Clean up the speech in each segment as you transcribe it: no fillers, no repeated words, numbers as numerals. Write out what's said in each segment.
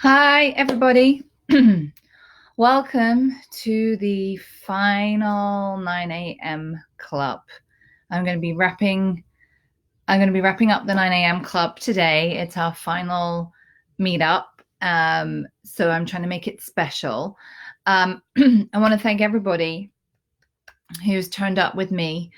Hi, everybody. Welcome to the final 9 a.m. club. I'm going to be wrapping up the 9 a.m. club today. It's our final meetup. So I'm trying to make it special. I want to thank everybody who's turned up with me.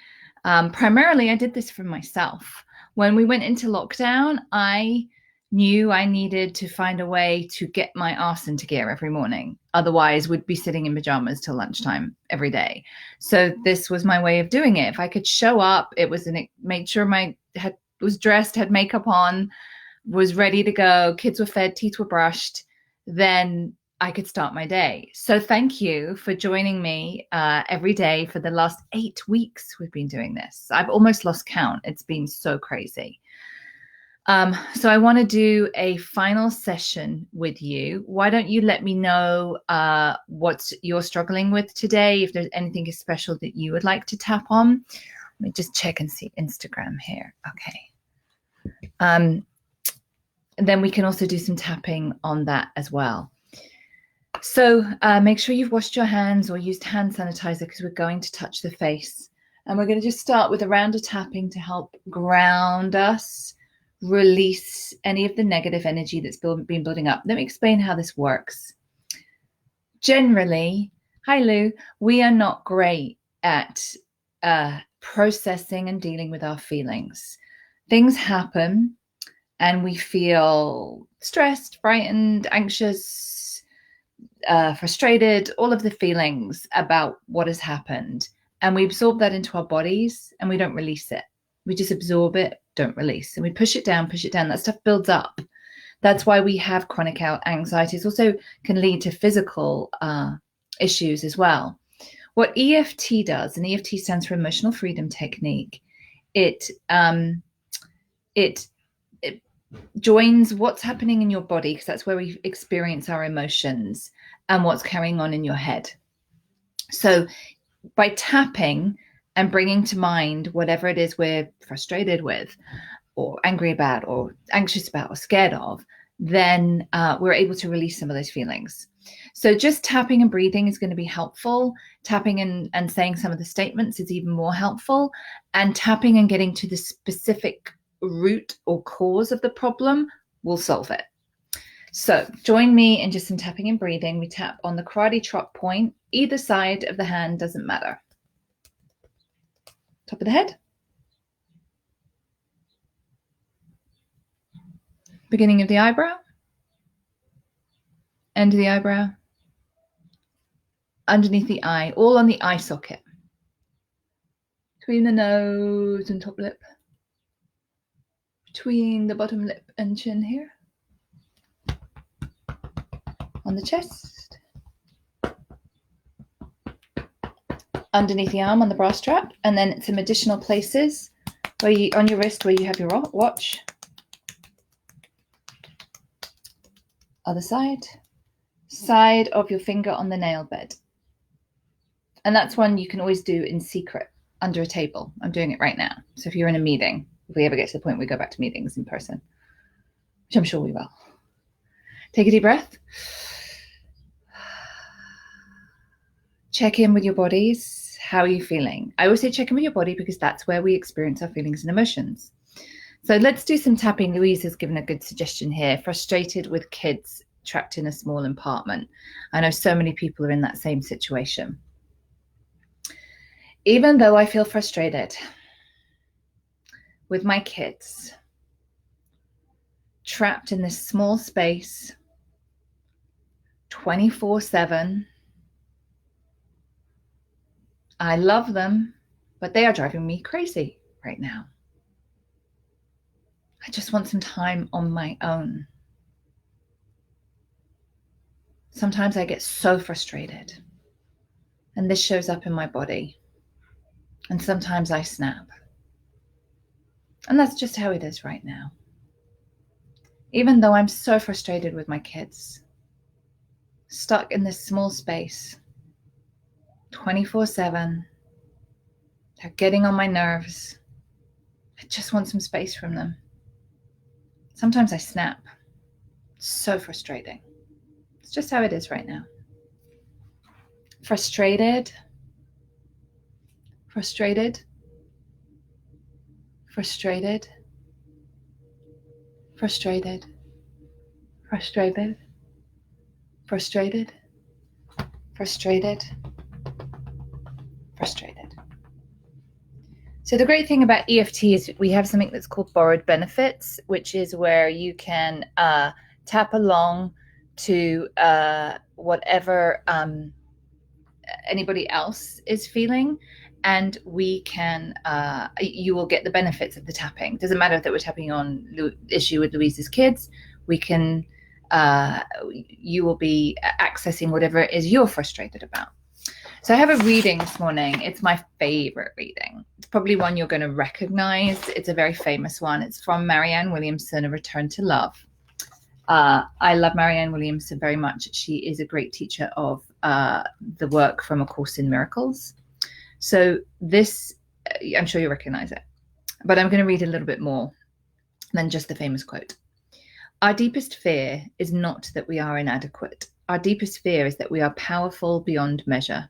Primarily, I did this for myself. When we went into lockdown, I knew I needed to find a way to get my arse into gear every morning. Otherwise, we'd be sitting in pajamas till lunchtime every day. So this was my way of doing it. If I could show up, made sure my head was dressed, had makeup on, was ready to go, kids were fed, teeth were brushed, then I could start my day. So thank you for joining me every day for the last 8 weeks. We've been doing this. I've almost lost count. It's been so crazy. So I want to do a final session with you. Why don't you let me know what you're struggling with today, if there's anything special that you would like to tap on. Let me just check and see Instagram here. Okay. Then we can also do some tapping on that as well. So make sure you've washed your hands or used hand sanitizer because we're going to touch the face. And we're going to just start with a round of tapping to help ground us, release any of the negative energy that's been building up. Let me explain how this works. Generally, hi Lou, we are not great at processing and dealing with our feelings. Things happen and we feel stressed, frightened, anxious, frustrated, all of the feelings about what has happened. And we absorb that into our bodies and we don't release it. We just absorb it, don't release. And we push it down. That stuff builds up. That's why we have chronic anxiety. It also can lead to physical issues as well. What EFT does, and EFT stands for Emotional Freedom Technique, it joins what's happening in your body, because that's where we experience our emotions, and what's carrying on in your head. So by tapping and bringing to mind whatever it is we're frustrated with or angry about or anxious about or scared of, then we're able to release some of those feelings. So just tapping and breathing is going to be helpful. Tapping and saying some of the statements is even more helpful. And tapping and getting to the specific root or cause of the problem will solve it. So join me in just some tapping and breathing. We tap on the karate chop point. Either side of the hand, doesn't matter. Top of the head. Beginning of the eyebrow. End of the eyebrow. Underneath the eye, all on the eye socket. Between the nose and top lip. Between the bottom lip and chin here. On the chest. Underneath the arm on the bra strap. And then some additional places where you, on your wrist where you have your watch. Other side. Side of your finger on the nail bed. And that's one you can always do in secret under a table. I'm doing it right now. So if you're in a meeting, if we ever get to the point we go back to meetings in person, which I'm sure we will. Take a deep breath. Check in with your bodies. How are you feeling? I always say check in with your body because that's where we experience our feelings and emotions. So let's do some tapping. Louise has given a good suggestion here. Frustrated with kids trapped in a small apartment. I know so many people are in that same situation. Even though I feel frustrated with my kids trapped in this small space 24/7, I love them, but they are driving me crazy right now. I just want some time on my own. Sometimes I get so frustrated, and this shows up in my body. And sometimes I snap. And that's just how it is right now. Even though I'm so frustrated with my kids, stuck in this small space, 24/7, they're getting on my nerves. I just want some space from them. Sometimes I snap. It's so frustrating. just how it is right now. Frustrated, frustrated, frustrated, frustrated, frustrated, frustrated, frustrated, frustrated. So the great thing about EFT is we have something that's called borrowed benefits, which is where you can tap along to whatever anybody else is feeling, and we can you will get the benefits of the tapping. Doesn't matter that we're tapping on issue with Louise's kids. We can you will be accessing whatever it is you're frustrated about. So I have a reading this morning. It's my favorite reading. It's probably one you're going to recognize. It's a very famous one. It's from Marianne Williamson, A Return to Love. I love Marianne Williamson very much. She is a great teacher of the work from A Course in Miracles. So this, I'm sure you recognize it, but I'm going to read a little bit more than just the famous quote. Our deepest fear is not that we are inadequate. Our deepest fear is that we are powerful beyond measure.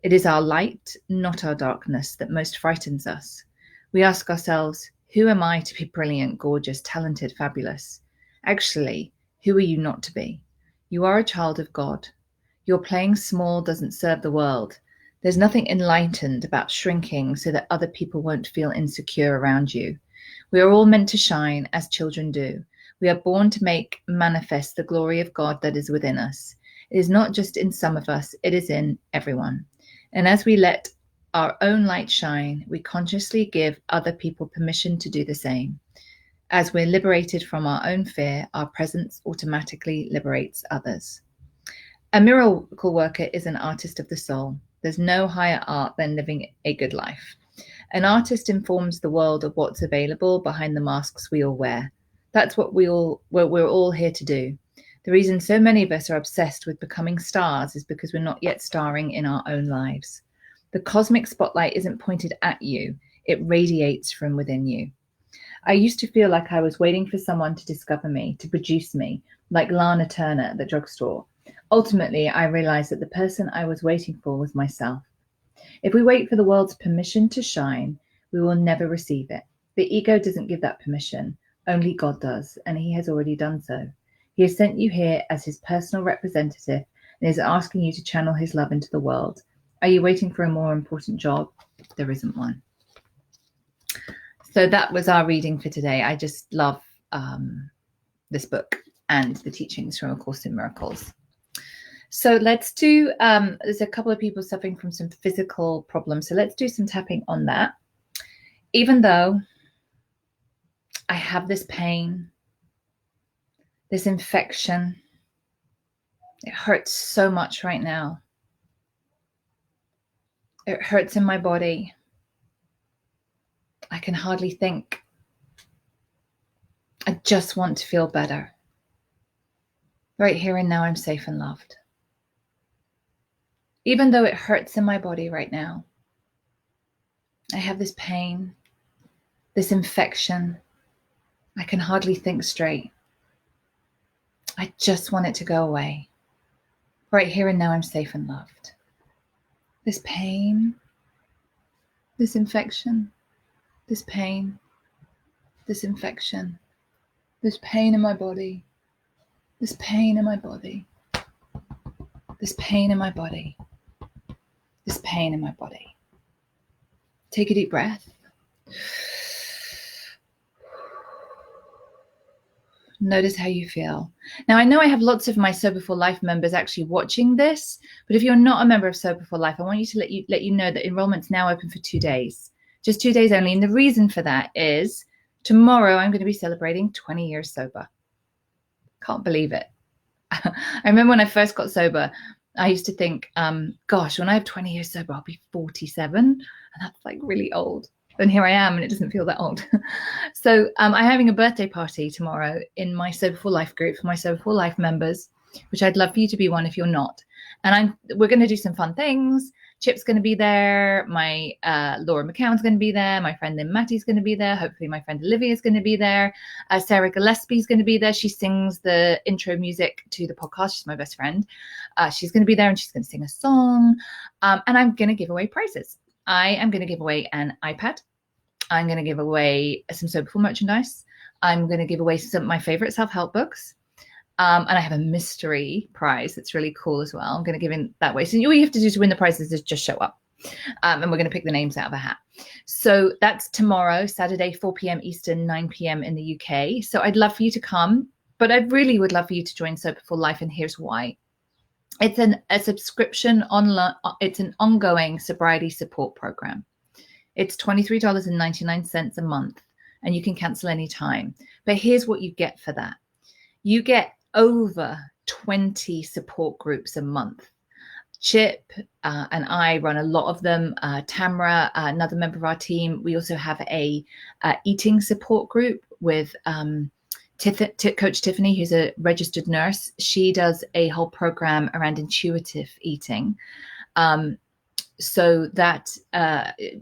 It is our light, not our darkness, that most frightens us. We ask ourselves, who am I to be brilliant, gorgeous, talented, fabulous? Actually, who are you not to be? You are a child of God. Your playing small doesn't serve the world. There's nothing enlightened about shrinking so that other people won't feel insecure around you. We are all meant to shine as children do. We are born to make manifest the glory of God that is within us. It is not just in some of us, it is in everyone. And as we let our own light shine, we consciously give other people permission to do the same. As we're liberated from our own fear, our presence automatically liberates others. A miracle worker is an artist of the soul. There's no higher art than living a good life. An artist informs the world of what's available behind the masks we all wear. That's what we're all here to do. The reason so many of us are obsessed with becoming stars is because we're not yet starring in our own lives. The cosmic spotlight isn't pointed at you, it radiates from within you. I used to feel like I was waiting for someone to discover me, to produce me, like Lana Turner at the drugstore. Ultimately, I realized that the person I was waiting for was myself. If we wait for the world's permission to shine, we will never receive it. The ego doesn't give that permission. Only God does, and he has already done so. He has sent you here as his personal representative and is asking you to channel his love into the world. Are you waiting for a more important job? There isn't one. So that was our reading for today. I just love this book and the teachings from A Course in Miracles. So let's do, there's a couple of people suffering from some physical problems. So let's do some tapping on that. Even though I have this pain, this infection, it hurts so much right now. It hurts in my body. I can hardly think. I just want to feel better. Right here and now, I'm safe and loved. Even though it hurts in my body right now, I have this pain, this infection. I can hardly think straight. I just want it to go away. Right here and now, I'm safe and loved. This pain, this infection, this pain, this infection, this pain in my body, this pain in my body, this pain in my body, this pain in my body. Take a deep breath. Notice how you feel. Now, I know I have lots of my Sober for Life members actually watching this, but if you're not a member of Sober for Life, I want you to let you know that enrollment's now open for 2 days, just 2 days only. And the reason for that is tomorrow I'm going to be celebrating 20 years sober. Can't believe it. I remember when I first got sober, I used to think, gosh, when I have 20 years sober, I'll be 47. And that's like really old. And here I am, and it doesn't feel that old. So I'm having a birthday party tomorrow in my Sober for Life group for my Sober for Life members, which I'd love for you to be one if you're not. And we're going to do some fun things. Chip's going to be there. My Laura McCown's going to be there. My friend Lynn Matty's going to be there. Hopefully my friend Olivia's going to be there. Sarah Gillespie's going to be there. She sings the intro music to the podcast. She's my best friend. She's going to be there and she's going to sing a song. And I'm going to give away prizes. I am going to give away an iPad. I'm going to give away some Soberful merchandise. I'm going to give away some of my favorite self-help books. And I have a mystery prize that's really cool as well. I'm going to give in that way. So all you have to do to win the prizes is just show up. And we're going to pick the names out of a hat. So that's tomorrow, Saturday, 4 p.m. Eastern, 9 p.m. in the UK. So I'd love for you to come, but I really would love for you to join Soberful Life. And here's why. It's a subscription online. It's an ongoing sobriety support program. It's $23.99 a month, and you can cancel anytime. But here's what you get for that. You get over 20 support groups a month. Chip and I run a lot of them. Tamara, another member of our team. We also have a eating support group with Coach Tiffany, who's a registered nurse. She does a whole program around intuitive eating. So that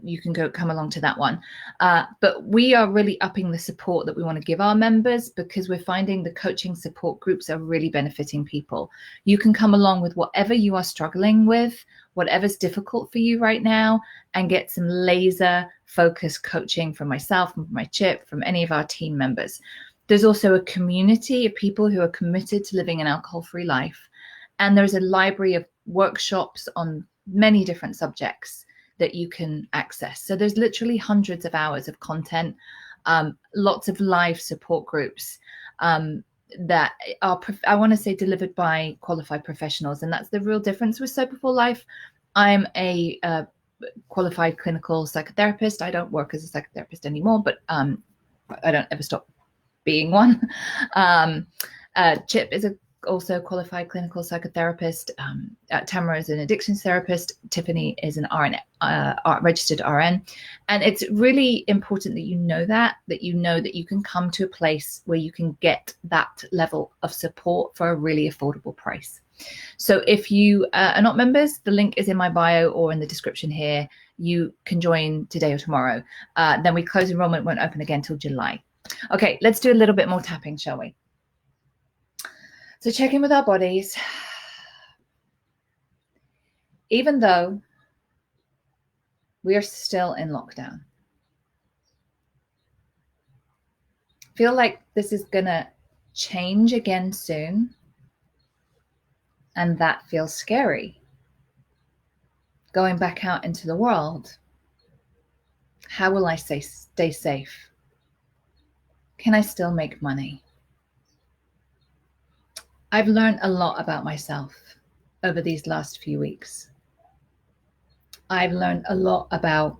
you can come along to that one. But we are really upping the support that we want to give our members, because we're finding the coaching support groups are really benefiting people. You can come along with whatever you are struggling with, whatever's difficult for you right now, and get some laser focused coaching from myself, from my Chip, from any of our team members. There's also a community of people who are committed to living an alcohol-free life. And there's a library of workshops on many different subjects that you can access. So there's literally hundreds of hours of content, lots of live support groups that are, I want to say, delivered by qualified professionals. And that's the real difference with Soberful Life. I'm a qualified clinical psychotherapist. I don't work as a psychotherapist anymore, but I don't ever stop being one. Chip is also qualified clinical psychotherapist. Tamara is an addictions therapist. Tiffany is an RN, registered RN. And it's really important that you know that you can come to a place where you can get that level of support for a really affordable price. So if you are not members, the link is in my bio or in the description here. You can join today or tomorrow. Then we close enrollment, won't open again till July. Okay, let's do a little bit more tapping, shall we? So check in with our bodies. Even though we are still in lockdown, feel like this is gonna change again soon, and that feels scary. Going back out into the world, how will I stay safe? Can I still make money? I've learned a lot about myself over these last few weeks. I've learned a lot about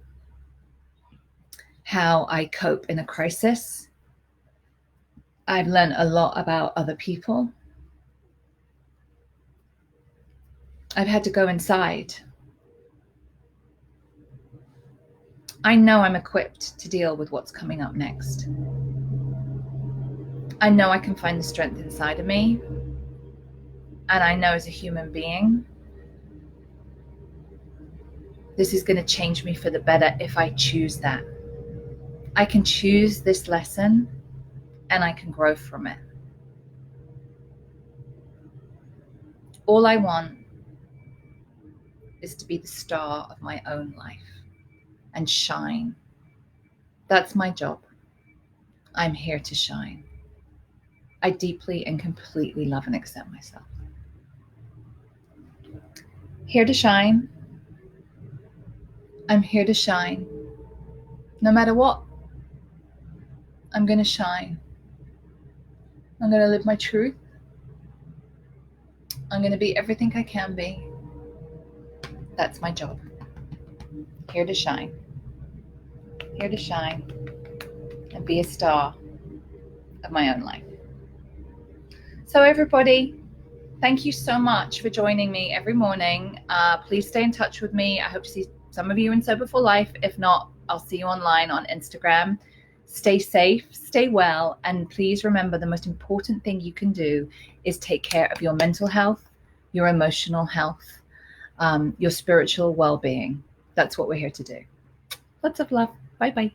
how I cope in a crisis. I've learned a lot about other people. I've had to go inside. I know I'm equipped to deal with what's coming up next. I know I can find the strength inside of me. And I know as a human being, this is going to change me for the better if I choose that. I can choose this lesson and I can grow from it. All I want is to be the star of my own life and shine. That's my job. I'm here to shine. I deeply and completely love and accept myself. Here to shine. I'm here to shine. No matter what, I'm going to shine. I'm going to live my truth. I'm going to be everything I can be. That's my job. Here to shine. Here to shine and be a star of my own life. So everybody, thank you so much for joining me every morning. Please stay in touch with me. I hope to see some of you in Soberful Life. If not, I'll see you online on Instagram. Stay safe, stay well, and please remember the most important thing you can do is take care of your mental health, your emotional health, your spiritual well-being. That's what we're here to do. Lots of love. Bye bye.